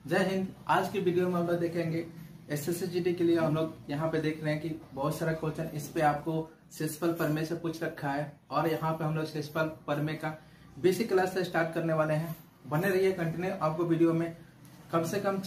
जय हिंद। आज की वीडियो में हम लोग देखेंगे एसएससी के लिए। हम लोग यहाँ पे देख रहे हैं कि बहुत सारा क्वेश्चन इस पे आपको सेशफल परमे से पूछ रखा है और यहाँ पे हम लोग सेशफल परमे का बेसिक क्लास से स्टार्ट करने वाले हैं। बने रहिए कंटिन्यू। आपको वीडियो में कम से कम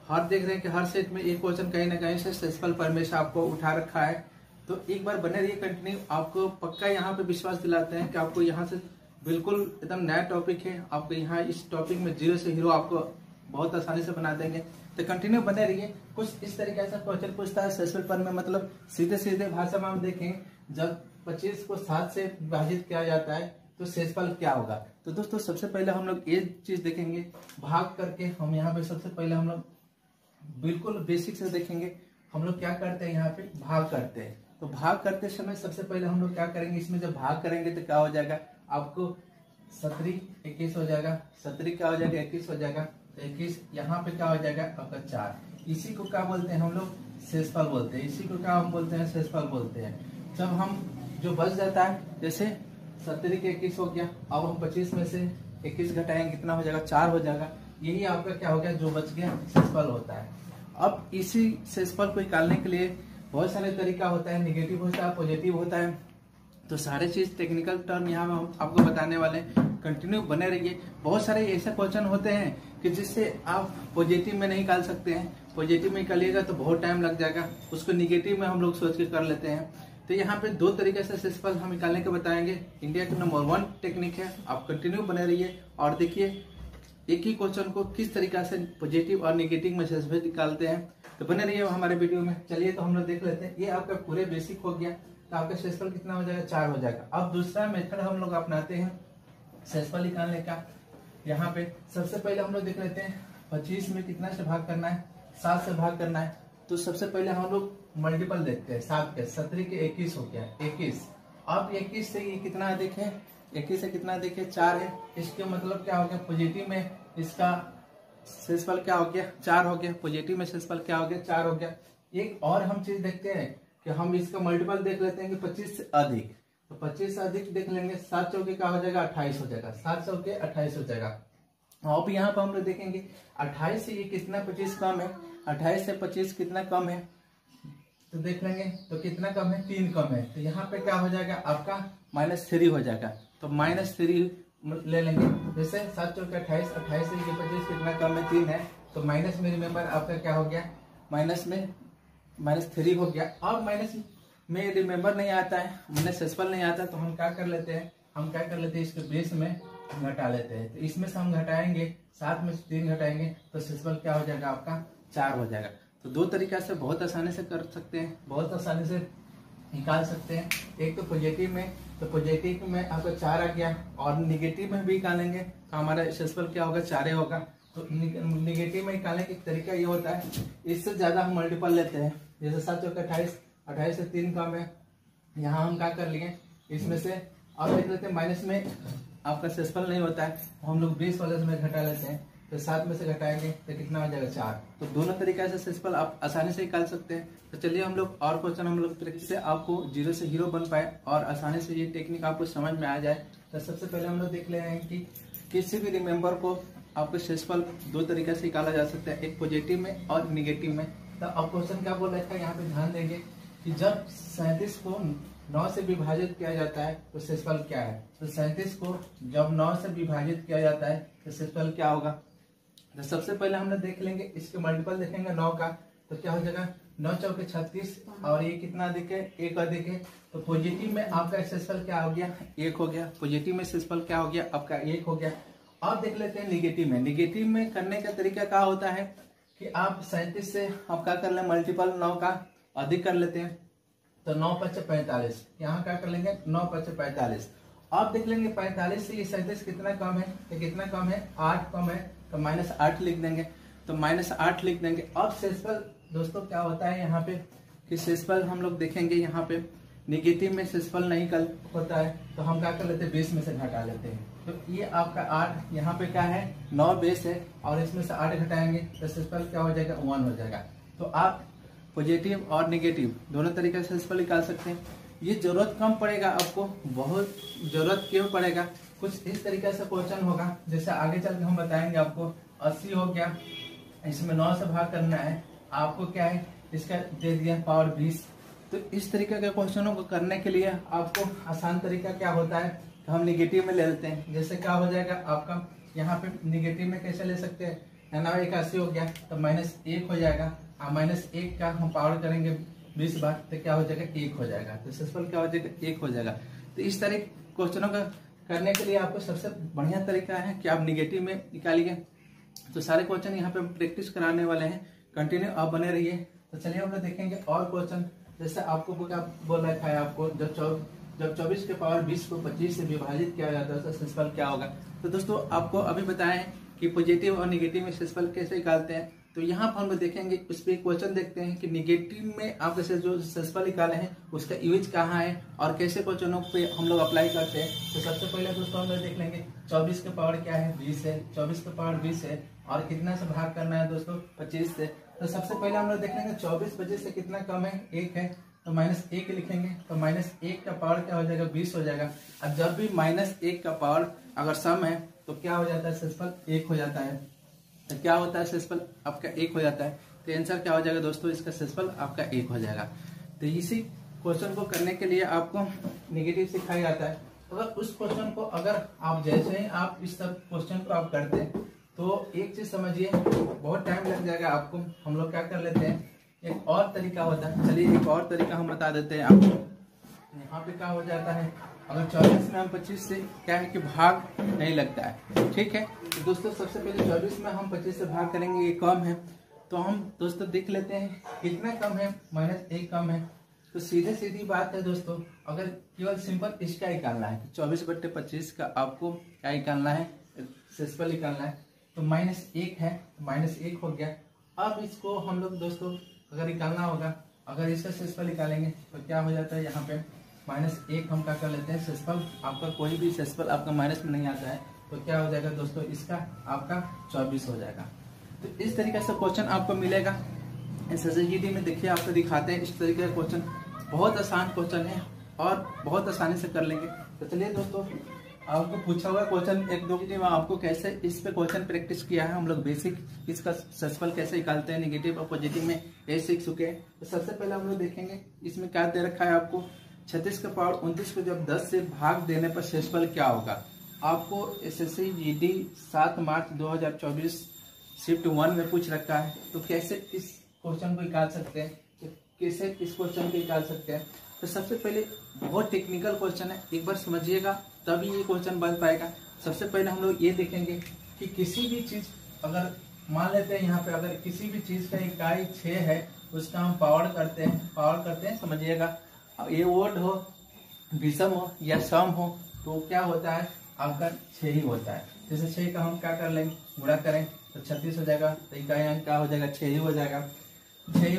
हर देख रहे हैं कि हर सेट में एक क्वेश्चन कहीं ना कहीं से सेशफल परमे से आपको उठा रखा है, तो एक बार बने रहिए कंटिन्यू। आपको पक्का यहाँ पे विश्वास दिलाते हैं कि आपको यहाँ से बिल्कुल एकदम नया टॉपिक है। आपको यहाँ इस टॉपिक में जीरो से हीरो आपको बहुत आसानी से बना देंगे, तो कंटिन्यू बने रहिए। कुछ इस तरीके से क्वेश्चन पूछता है सेशफल परमे, मतलब सीधे सीधे भाषा में हम देखें, जब 25 को 7 से विभाजित किया जाता है तो सेशफल क्या होगा। तो दोस्तों सबसे पहले हम लोग ये चीज देखेंगे, भाग करके हम यहाँ पे सबसे पहले हम लोग बिल्कुल बेसिक से देखेंगे। हम लोग क्या करते हैं, यहाँ पे भाग करते हैं। तो भाग करते समय सबसे पहले हम लोग क्या करेंगे, इसमें जब भाग करेंगे तो क्या हो जाएगा, आपको 17 21 हो जाएगा, 17 क्या हो जाएगा 21 हो जाएगा, 21 यहाँ पे क्या हो जाएगा आपका 4। इसी को क्या बोलते हैं हम लोग, शेषफल बोलते हैं। इसी को क्या हम बोलते हैं, शेषफल बोलते हैं। जब हम जो बच जाता है, जैसे 17 के 21 हो गया, अब हम 25 में से 21 घटाएंगे, कितना हो जाएगा 4 हो जाएगा। यही आपका क्या हो गया, जो बच गया शेषफल होता है। अब इसी शेषफल को निकालने के लिए बहुत सारे तरीका होता है, निगेटिव होता है, पॉजिटिव होता है। तो सारे चीज टेक्निकल टर्म यहाँ में हम आपको बताने वाले हैं, कंटिन्यू बने रहिए। बहुत सारे ऐसे क्वेश्चन होते हैं कि जिससे आप पॉजिटिव में नहीं निकाल सकते हैं। पॉजिटिव में निकालिएगा तो बहुत टाइम लग जाएगा, उसको निगेटिव में हम लोग सोच के कर लेते हैं। तो यहाँ पे 2 तरीके से शेषफल हम निकालने के बताएंगे। इंडिया के नंबर 1 टेक्निक है, आप कंटिन्यू बने रहिए और देखिए एक ही क्वेश्चन को किस तरीके से पॉजिटिव और निगेटिव में शेषफल निकालते हैं। तो बने रहिए हमारे वीडियो में। चलिए तो हम लोग देख लेते हैं। ये आपका पूरे बेसिक हो गया, तो आपका शेषफल कितना हो जाएगा, 4 हो जाएगा। अब दूसरा मेथड हम लोग अपनाते हैं शेषफल निकालने का। यहाँ पे सबसे पहले हम लोग देख लेते हैं 25 में कितना से भाग करना है, 7 से भाग करना है। तो सबसे पहले हम लोग मल्टीपल देखते हैं 7 के। 17 के 21 हो गया 21। अब 21 से ये कितना है देखें, 21 से कितना देखें 4 है। इसके मतलब क्या हो गया, पॉजिटिव में इसका शेषफल क्या हो गया, 4 हो गया। पॉजिटिव में शेषफल क्या हो गया, 4 हो गया। एक और हम चीज देखते हैं कि हम इसका मल्टीपल देख लेते हैं कि 25 से अधिक। तो 25 से अधिक देख लेंगे, 7 चौके क्या हो जाएगा 28 हो जाएगा, 7 चौके 28 हो जाएगा। अब यहाँ पर हम लोग देखेंगे 28 से ये कितना 25 कम है, 28 से 25 कितना कम है, तो देख लेंगे तो कितना कम है, 3 कम है। तो यहाँ पे क्या हो जाएगा आपका -3 हो जाएगा। तो -3 ले लेंगे। जैसे 7 चौके 28, 28 से ये 25 कितना कम है, 3 है। तो माइनस में रिमेम्बर आपका क्या हो गया, माइनस में -3 हो गया। अब माइनस में रिमेम्बर नहीं आता है, मैंने शेषफल नहीं आता, तो हम क्या कर लेते हैं, इसके बेस में घटा लेते हैं। तो इसमें से हम घटाएंगे, 7 में से 3 घटाएंगे, तो शेषफल क्या हो जाएगा आपका 4 हो जाएगा। तो 2 तरीका से बहुत आसानी से कर सकते हैं, बहुत आसानी से निकाल सकते हैं। एक तो पॉजिटिव में, तो पॉजिटिव में आपका 4 आ गया, और निगेटिव में भी निकालेंगे तो हमारा शेषफल क्या होगा, 4 होगा। तो निगेटिव में निकालने का तरीका ये होता है, इससे ज्यादा हम मल्टीपल लेते हैं। जैसे 7 चौके 28, 28 से 3 कम है, यहाँ हम क्या कर लिए, इसमें से अब देख लेते हैं माइनस में आपका शेषफल नहीं होता है, हम लोग 20 वाले में घटा लेते हैं। तो 7 में से घटाएंगे तो कितना हो जाएगा 4। तो दोनों तरीके से शेषफल आप आसानी से निकाल सकते हैं। तो चलिए हम लोग और क्वेश्चन हम लोग से आपको जीरो से हीरो बन पाए और आसानी से ये टेक्निक आपको समझ में आ जाए। तो सबसे पहले हम लोग देख ले रहे हैं कि किसी भी रिमेम्बर को आपको शेषफल 2 तरीके से निकाला जा सकता है, एक पॉजिटिव में और निगेटिव में। तो अब क्वेश्चन क्या बोल रखा है, यहाँ पे ध्यान देंगे कि जब 37 को 9 से विभाजित किया जाता है तो शेषफल क्या है। तो 37 को जब 9 से विभाजित किया जाता है तो शेषफल क्या होगा। तो सबसे पहले हमने देख लेंगे, इसके मल्टीपल देखेंगे 9 का, तो क्या हो जाएगा 9 चौके 36, और ये कितना दिखे 1 अधिक है। तो पॉजिटिव में आपका शेषफल क्या हो गया, 1 हो गया। पॉजिटिव में शेषफल क्या हो गया आपका 1 हो गया। अब देख लेते हैं निगेटिव में। निगेटिव में करने का तरीका क्या होता है कि आप 37 से आप क्या कर ले, मल्टीपल 9 का अधिक कर लेते हैं। तो 9 × 5 = 45, यहाँ क्या कर लेंगे 9 × 5 = 45। अब देख लेंगे 45 से ये 37 कितना कम है, तो कितना कम है 8 कम है, तो -8 लिख देंगे। तो -8 लिख देंगे। अब शेषफल दोस्तों क्या होता है यहाँ पे कि शेषफल हम लोग देखेंगे, यहाँ पे निगेटिव में शेषफल नहीं कल होता है, तो हम क्या कर लेते हैं 20 में से घटा लेते हैं। तो ये आपका 8, यहाँ पे क्या है 9 बेस है, और इसमें से 8 घटाएंगे तो शेषफल क्या हो जाएगा 1 हो जाएगा। तो आप पॉजिटिव और निगेटिव दोनों तरीके से शेषफल निकाल सकते हैं। ये जरूरत कम पड़ेगा आपको, बहुत जरूरत क्यों पड़ेगा, कुछ इस तरीके से क्वेश्चन होगा, जैसे आगे चल के हम बताएंगे आपको। 80 हो गया, इसमें 9 से भाग करना है, आपको क्या है इसका दे दिया पावर 20। तो इस तरीके के क्वेश्चनों को करने के लिए आपको आसान तरीका क्या होता है, तो हम निगेटिव में ले लेते हैं। जैसे क्या हो जाएगा आपका यहाँ पे निगेटिव में कैसे ले सकते हैं, 81 हो गया तो -1 हो जाएगा, -1 का हम पावर करेंगे 20 बार तो क्या हो जाएगा 1 हो जाएगा, तो सेसफल क्या हो जाएगा 1 हो जाएगा। तो इस तरह क्वेश्चनों का करने के लिए आपको सबसे बढ़िया तरीका है कि आप निगेटिव में निकालिए। तो सारे क्वेश्चन यहाँ पे प्रैक्टिस कराने वाले हैं, कंटिन्यू आप बने रहिए। तो चलिए हम लोग देखेंगे और क्वेश्चन। जैसे आपको बोल रखा है आपको जब 24 के पावर 20 को 25 से विभाजित किया जाता है तो सेसफल क्या होगा। तो दोस्तों आपको अभी बताएं कि पॉजिटिव और निगेटिव में सेसफल कैसे निकालते हैं। तो यहाँ पर हम लोग देखेंगे, उस पर क्वेश्चन देखते हैं कि निगेटिव में आप जैसे जो सेसफल निकाले हैं उसका यूज कहाँ है और कैसे क्वेश्चनों पे हम लोग अप्लाई करते हैं। तो सबसे पहले दोस्तों हम लोग देख लेंगे 24 के पावर क्या है 20 है, 24 के पावर 20 है और कितना से भाग करना है दोस्तों 25 से। तो सबसे पहले हम लोग देख लेंगे 24 25 से कितना कम है 1 है, तो -1 लिखेंगे। तो -1 का पावर क्या हो जाएगा 20 हो जाएगा। अब जब भी -1 का पावर अगर सम है तो क्या हो जाता है सेसफल 1 हो जाता है। तो क्या होता है सेसफल आपका 1 हो जाता है। तो आंसर क्या हो जाएगा दोस्तों, इसका सेसफल आपका 1 हो जाएगा। तो इसी क्वेश्चन को करने के लिए आपको निगेटिव सिखाया जाता है। अगर उस क्वेश्चन को अगर आप जैसे ही आप इस सब क्वेश्चन को आप करते हैं तो एक चीज समझिए, बहुत टाइम लग जाएगा आपको। हम लोग क्या कर लेते हैं, एक और तरीका होता है। चलिए एक और तरीका हम बता देते हैं आपको। यहाँ पे क्या हो जाता है, अगर 24 में हम 25 से क्या है कि भाग नहीं लगता है, ठीक है। तो दोस्तों सबसे पहले 24 में हम 25 से भाग करेंगे, ये कम है तो हम दोस्तों देख लेते हैं कितना कम है, -1 कम है। तो सीधी बात है दोस्तों, अगर केवल सिंपल इसका निकालना है 24/25 का आपको क्या निकालना है, सेसफल निकालना है। तो -1 है, -1 हो गया। अब इसको हम लोग दोस्तों अगर निकालना होगा, अगर इसका सेसफल निकालेंगे तो क्या हो जाता है, यहाँ पे -1 हम क्या कर लेते हैं सेसफल, आपका कोई भी सेसफल आपका माइनस में नहीं आता है तो क्या हो जाएगा दोस्तों, इसका आपका 24 हो जाएगा। तो इस तरीके से क्वेश्चन आपको मिलेगा SSGD में। देखिए आपको दिखाते हैं इस तरीके का क्वेश्चन, बहुत आसान क्वेश्चन है और बहुत आसानी से कर लेंगे। तो चलिए दोस्तों आपको पूछा हुआ क्वेश्चन 1-2 में आपको कैसे इस पे क्वेश्चन प्रैक्टिस किया है हम लोग, बेसिक इसका सेसफल कैसे निकालते हैं निगेटिव और पॉजिटिव में ये सीख चुके हैं। तो सबसे पहले हम लोग देखेंगे इसमें क्या दे रखा है आपको, 36 का पावर 29 को जब 10 से भाग देने पर सेसफल क्या होगा। आपको SSGD 7 मार्च 2024 शिफ्ट 1 में पूछ रखा है। तो कैसे इस क्वेश्चन को निकाल सकते हैं, तो कैसे इस क्वेश्चन को निकाल सकते हैं। तो सबसे पहले बहुत टेक्निकल क्वेश्चन है, एक बार समझिएगा तभी ये क्वेश्चन बन पाएगा। सबसे पहले हम लोग ये देखेंगे कि किसी भी चीज अगर मान लेते हैं यहाँ पे, अगर किसी भी चीज का इकाई 6 है उसका हम पावर करते हैं समझिएगा। ये ओड हो, विषम हो या सम हो तो क्या होता है आपका 6 ही होता है। जैसे 6 का हम क्या कर लेंगे, गुणा करें तो 36 हो जाएगा। तो इकाई अंक क्या हो जाएगा 6 ही हो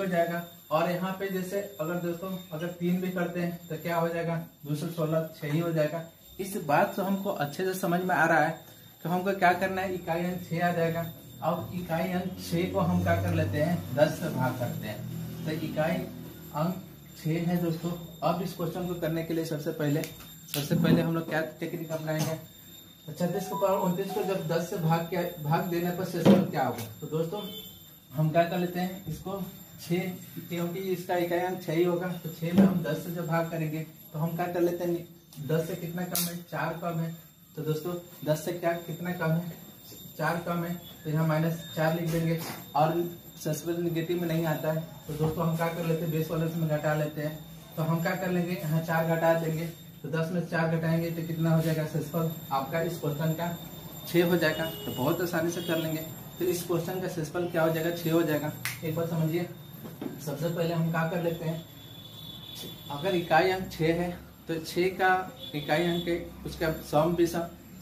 जाएगा। और यहाँ पे जैसे अगर दोस्तों अगर 3 भी करते हैं तो क्या हो जाएगा 216, 6 ही हो जाएगा। इस बात से हमको अच्छे से समझ में आ रहा है कि हमको क्या करना है, इकाई अंक 6 आ जाएगा। अब इकाई अंक 6 को हम क्या कर लेते हैं 10 से भाग करते हैं। तो इकाई अंक 6 है दोस्तों। अब इस क्वेश्चन को करने के लिए सबसे पहले हम लोग क्या टेक्निक अपनाएंगे, 36 के पावर 29 को जब 10 से भाग देने पर सेसफल क्या होगा। तो दोस्तों हम क्या कर लेते हैं इसको 6, क्योंकि इसका इकाई अंक 6 ही होगा। तो 6 में हम 10 से जब भाग करेंगे तो हम क्या कर लेते हैं, 10 से कितना कम है 4 कम है। तो दोस्तों 10 से क्या कितना कम है 4 कम है। तो यहाँ -4 लिख देंगे और सेसफल निगेटिव में नहीं आता है। तो दोस्तों हम क्या कर लेते हैं बेस वाले में घटा लेते हैं। तो हम क्या कर लेंगे यहाँ 4 घटा देंगे। तो 10 में 4 घटाएंगे तो कितना हो जाएगा सेसफल आपका इस क्वेश्चन का 6 हो जाएगा। तो बहुत आसानी से कर लेंगे। तो इस क्वेश्चन का सेसफल क्या हो जाएगा 6 हो जाएगा। एक बार समझिए, सबसे पहले हम क्या कर लेते हैं, अगर इकाई अंक 6 है तो 6 का इकाई अंक है उसका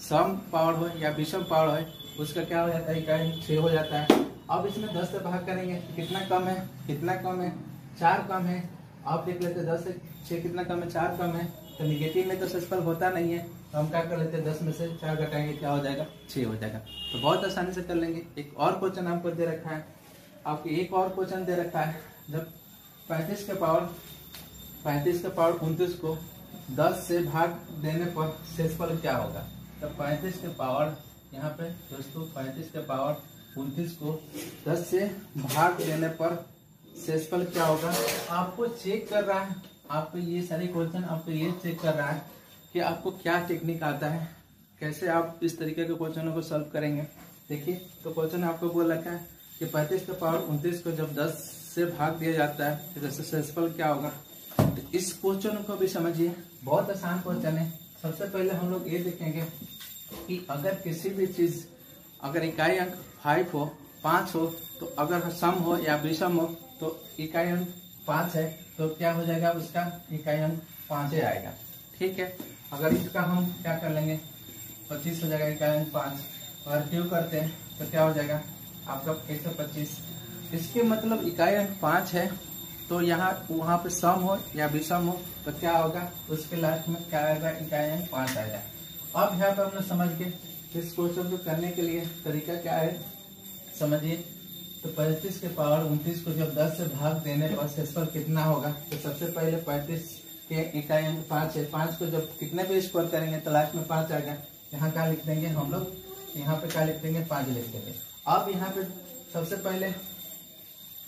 सम पावर हो या विषम पावर हो उसका क्या हो जाता है इकाई अंक 6 हो जाता है। अब इसमें 10 से भाग करेंगे तो कितना कम है 4 कम है। आप देख लेते हैं 10 से 6 कितना कम है 4 कम है। तो निगेटिव में तो सेसफल होता नहीं है। तो हम क्या कर लेते हैं 10 में से 4 घटाएंगे क्या हो जाएगा 6 हो जाएगा। तो बहुत आसानी से कर लेंगे। एक और क्वेश्चन हमको दे रखा है, आपको एक और क्वेश्चन दे रखा है, जब 35 के पावर 29 को 10 से भाग देने पर सेसफल क्या होगा। तो 35 के पावर यहाँ पे दोस्तों 35 के पावर 29 को 10 से भाग देने पर शेषफल क्या होगा। आपको चेक कर रहा है, आपको ये सारे क्वेश्चन आपको ये चेक कर रहा है कि आपको क्या टेक्निक आता है, कैसे आप इस तरीके के क्वेश्चनों को सॉल्व करेंगे। देखिए तो क्वेश्चन आपको बोल रखा है कि 35 का पावर 29 को जब 10 से भाग दिया जाता है तो जैसे शेषफल क्या होगा। तो इस क्वेश्चन को भी समझिए, बहुत आसान क्वेश्चन है। सबसे पहले हम लोग ये देखेंगे कि अगर किसी भी चीज अगर इकाई अंक 5 हो 5 हो तो अगर सम हो या विषम हो तो इकाई अंक 5 है तो क्या हो जाएगा, उसका इकाई अंक 5 ही आएगा। ठीक है, अगर इसका हम क्या कर लेंगे 25 हो जाएगा इकाई अंक 5, अगर क्यों करते हैं तो क्या हो जाएगा आपका 125। इसके मतलब इकाई अंक 5 है तो यहाँ वहां पे सम हो या विषम हो तो क्या होगा, उसके लास्ट में क्या आएगा, इकाई अंक 5 आएगा। अब यहाँ पे हमने समझ के इस क्वेश्चन को करने के लिए तरीका क्या है समझिए। तो 35 के पावर 29 को जब 10 से भाग देने पर शेषफल कितना होगा। तो सबसे पहले 35 के इकाई अंक 5 है, 5 को जब कितने पे स्क्वायर करेंगे तो लास्ट में 5 आएगा। यहाँ क्या लिख देंगे हम लोग, यहाँ पे क्या लिख देंगे 5 लिख देंगे। अब यहाँ पे सबसे पहले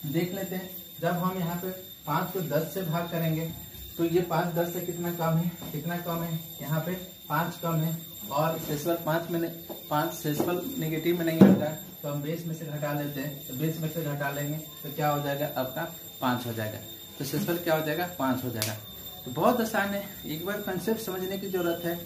देख लेते हैं, जब हम यहाँ पे 5 को 10 से भाग करेंगे तो ये 5 10 से कितना कम है, कितना कम है, यहाँ पे 5 कम है और शेषफल 5 शेषफल नेगेटिव में नहीं आता है तो हम बेस में से घटा लेते हैं। तो बेस में से घटा लेंगे तो क्या हो जाएगा, आपका 5 हो जाएगा। तो शेषफल क्या हो जाएगा, 5 हो जाएगा। तो बहुत आसान है, एक बार कंसेप्ट समझने की जरूरत है।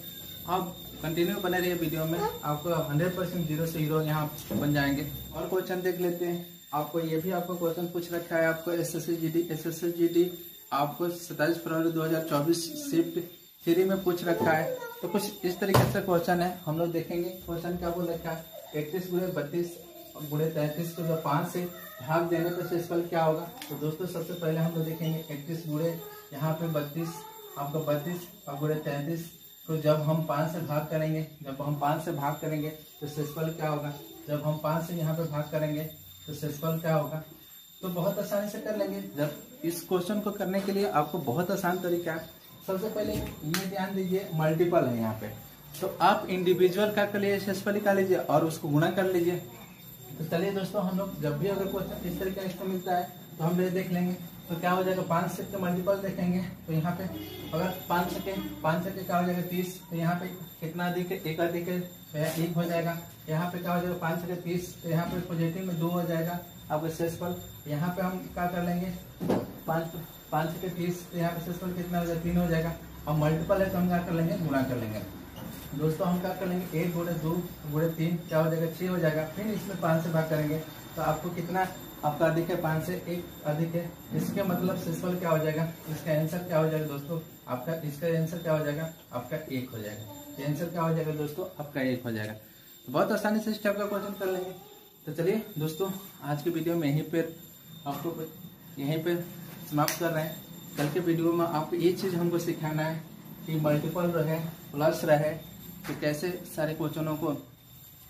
आप कंटिन्यू बने रहिए वीडियो में, आपको 100% 0 से हीरो यहाँ बन जाएंगे। और क्वेश्चन देख लेते हैं। आपको ये भी आपको क्वेश्चन पूछ रखा है, आपको एसएससी आपको 27 फरवरी 2024 शिफ्ट 3 में पूछ रखा है। तो कुछ इस तरीके से क्वेश्चन है, हम लोग देखेंगे। क्वेश्चन क्या बोल रखा है, 31 गुणे 32 गुणे 33 को जब 5 से भाग देने पर शेषफल क्या होगा। तो दोस्तों सबसे पहले हम लोग देखेंगे 31 गुणे यहाँ पे 32 आपका 32 और गुणे 33 को जब हम 5 से भाग करेंगे, जब हम 5 से भाग करेंगे तो शेषफल क्या होगा। जब हम 5 से यहाँ पे भाग करेंगे तो शेषफल क्या होगा। तो बहुत आसानी से कर लेंगे। जब इस क्वेश्चन को करने के लिए आपको बहुत आसान तरीका है। सबसे पहले ये ध्यान दीजिए, मल्टीपल है यहाँ पे, तो आप इंडिविजुअल का कर लीजिए, शेषफल निकाल लीजिए और उसको गुणा कर लीजिए। तो चलिए दोस्तों, हम लोग जब भी अगर क्वेश्चन इस तरीके का मिलता है तो हम ये देख लेंगे। तो क्या हो जाएगा, 5 से के मल्टीपल देखेंगे तो यहाँ पे अगर 5 से के क्या हो जाएगा 30, तो यहाँ पे कितना अधिक है, 1 अधिक है तो यहाँ 1 हो जाएगा। यहाँ पे क्या हो जाएगा 5 से के 30, तो यहाँ पे पॉजिटिव में 2 हो जाएगा आपका शेषफल। यहाँ पे हम क्या कर लेंगे 5 से के 30, तो यहाँ पे शेषफल कितना हो जाएगा 3 हो जाएगा। और मल्टीपल है तो हम क्या कर लेंगे, गुणा कर लेंगे। दोस्तों हम क्या कर लेंगे 1 गुणे 2 गुणे 3 क्या हो जाएगा 6 हो जाएगा। फिर इसमें 5 से भाग करेंगे तो आपको कितना आपका अधिक है, 5 से 1 अधिक है। इसके मतलब शेषफल क्या हो जाएगा, इसका आंसर क्या हो जाएगा दोस्तों, आपका इसका आंसर क्या हो जाएगा, आपका 1 हो जाएगा। आंसर क्या हो जाएगा दोस्तों, आपका 1 हो जाएगा। तो बहुत आसानी से इस टाइप का क्वेश्चन कर लेंगे। तो चलिए दोस्तों, आज के वीडियो में यहीं पर आपको यहीं पर समाप्त कर रहे हैं। कल के वीडियो में आपको ये चीज हमको सिखाना है कि मल्टीपल रहे प्लस रहे तो कैसे सारे क्वेश्चनों को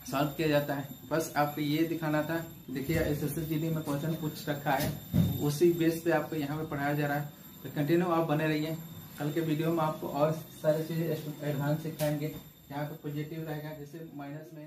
सॉल्व किया जाता है। बस आपको ये दिखाना था। देखिए एसएससी में क्वेश्चन पूछ रखा है, उसी बेस पे आपको यहाँ पे पढ़ाया जा रहा है। तो कंटिन्यू आप बने रहिए। कल के वीडियो में आपको और सारी चीजें एडवांस सिखाएंगे। यहाँ पे पॉजिटिव रहेगा, जैसे माइनस में